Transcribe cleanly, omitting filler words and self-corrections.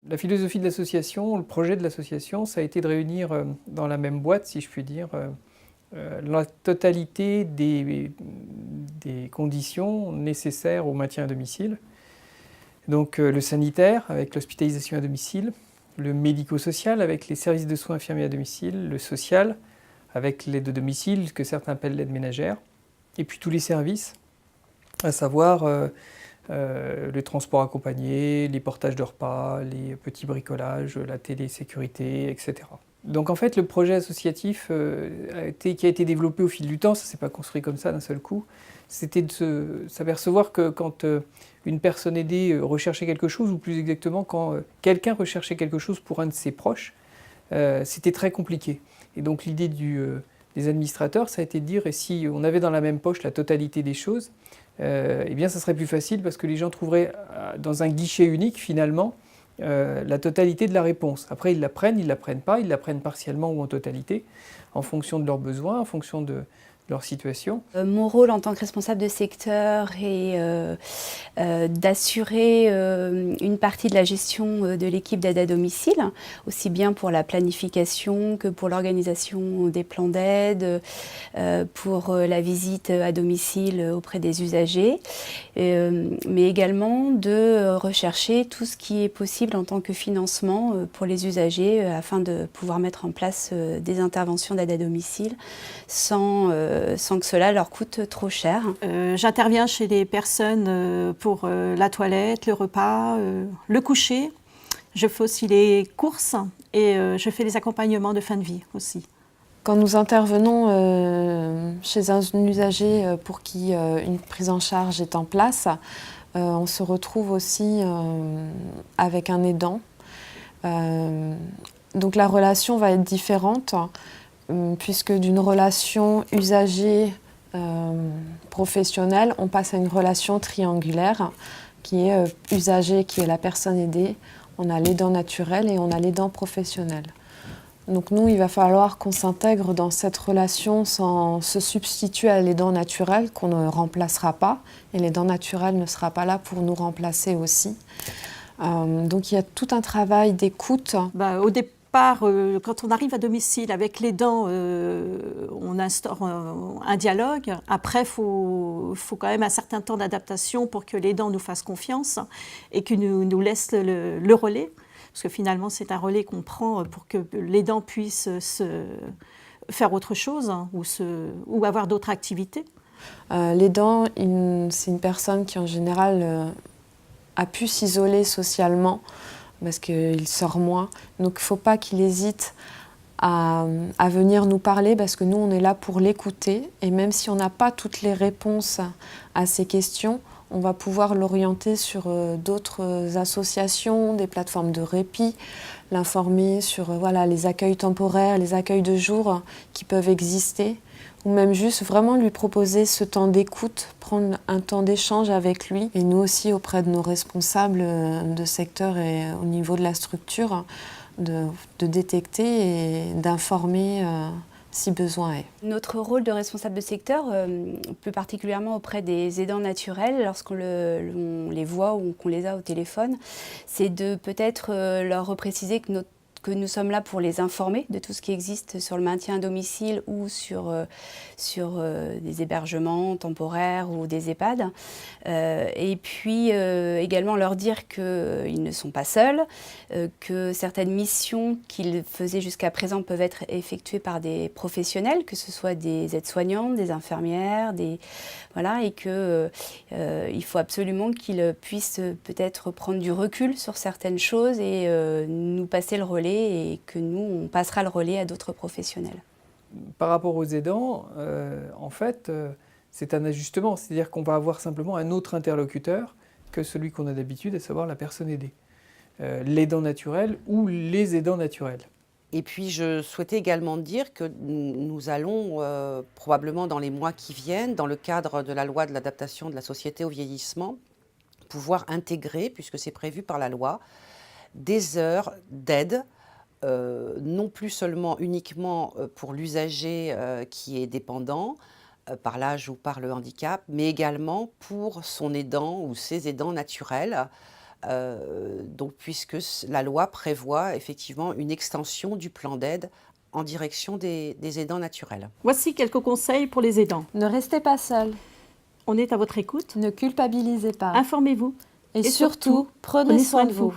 La philosophie de l'association, le projet de l'association, ça a été de réunir dans la même boîte, si je puis dire, la totalité des conditions nécessaires au maintien à domicile. Donc le sanitaire avec l'hospitalisation à domicile, le médico-social avec les services de soins infirmiers à domicile, le social avec l'aide de domicile, que certains appellent l'aide ménagère, et puis tous les services, à savoir le transport accompagné, les portages de repas, les petits bricolages, la télésécurité, etc. Donc en fait, le projet associatif qui a été développé au fil du temps, ça ne s'est pas construit comme ça d'un seul coup, c'était de s'apercevoir que quand une personne aidée recherchait quelque chose, ou plus exactement quand quelqu'un recherchait quelque chose pour un de ses proches, c'était très compliqué. Et donc l'idée des administrateurs, ça a été de dire, et si on avait dans la même poche la totalité des choses, eh bien ça serait plus facile parce que les gens trouveraient dans un guichet unique finalement la totalité de la réponse. Après ils la prennent pas, ils la prennent partiellement ou en totalité, en fonction de leurs besoins, en fonction de leur situation. Mon rôle en tant que responsable de secteur est d'assurer une partie de la gestion de l'équipe d'aide à domicile, aussi bien pour la planification que pour l'organisation des plans d'aide, pour la visite à domicile auprès des usagers, mais également de rechercher tout ce qui est possible en tant que financement pour les usagers afin de pouvoir mettre en place des interventions d'aide à domicile sans que cela leur coûte trop cher. J'interviens chez les personnes pour la toilette, le repas, le coucher. Je fais aussi les courses et je fais les accompagnements de fin de vie aussi. Quand nous intervenons chez un usager pour qui une prise en charge est en place, on se retrouve aussi avec un aidant. Donc la relation va être différente puisque d'une relation usager-professionnelle, on passe à une relation triangulaire qui est usager, qui est la personne aidée, on a l'aidant naturel et on a l'aidant professionnel. Donc nous, il va falloir qu'on s'intègre dans cette relation sans se substituer à l'aidant naturel qu'on ne remplacera pas, et l'aidant naturel ne sera pas là pour nous remplacer aussi. Donc il y a tout un travail d'écoute. Au départ, quand on arrive à domicile avec l'aidant, on instaure un dialogue. Après, il faut quand même un certain temps d'adaptation pour que l'aidant nous fasse confiance et qu'il nous laisse le relais. Parce que finalement, c'est un relais qu'on prend pour que l'aidant puisse faire autre chose ou avoir d'autres activités. L'aidant, c'est une personne qui, en général, a pu s'isoler socialement parce qu'il sort moins. Donc il ne faut pas qu'il hésite à venir nous parler parce que nous, on est là pour l'écouter. Et même si on n'a pas toutes les réponses à ces questions, on va pouvoir l'orienter sur d'autres associations, des plateformes de répit, l'informer sur les accueils temporaires, les accueils de jour qui peuvent exister, ou même juste vraiment lui proposer ce temps d'écoute, prendre un temps d'échange avec lui, et nous aussi auprès de nos responsables de secteur et au niveau de la structure, de détecter et d'informer si besoin est. Notre rôle de responsable de secteur, plus particulièrement auprès des aidants naturels, lorsqu'on les voit ou qu'on les a au téléphone, c'est de peut-être leur repréciser que nous sommes là pour les informer de tout ce qui existe sur le maintien à domicile ou sur des hébergements temporaires ou des EHPAD. Et puis également leur dire qu'ils ne sont pas seuls, que certaines missions qu'ils faisaient jusqu'à présent peuvent être effectuées par des professionnels, que ce soit des aides-soignantes, des infirmières, et qu'il faut absolument qu'ils puissent peut-être prendre du recul sur certaines choses et nous passer le relais, et que nous, on passera le relais à d'autres professionnels. Par rapport aux aidants, en fait, c'est un ajustement, c'est-à-dire qu'on va avoir simplement un autre interlocuteur que celui qu'on a d'habitude, à savoir la personne aidée, l'aidant naturel ou les aidants naturels. Et puis je souhaitais également dire que nous allons probablement dans les mois qui viennent, dans le cadre de la loi de l'adaptation de la société au vieillissement, pouvoir intégrer, puisque c'est prévu par la loi, des heures d'aide, non plus seulement uniquement pour l'usager qui est dépendant par l'âge ou par le handicap, mais également pour son aidant ou ses aidants naturels, Donc, puisque la loi prévoit effectivement une extension du plan d'aide en direction des aidants naturels. Voici quelques conseils pour les aidants. Ne restez pas seul, On est à votre écoute. ne culpabilisez pas. Informez-vous. Et surtout, prenez soin de vous.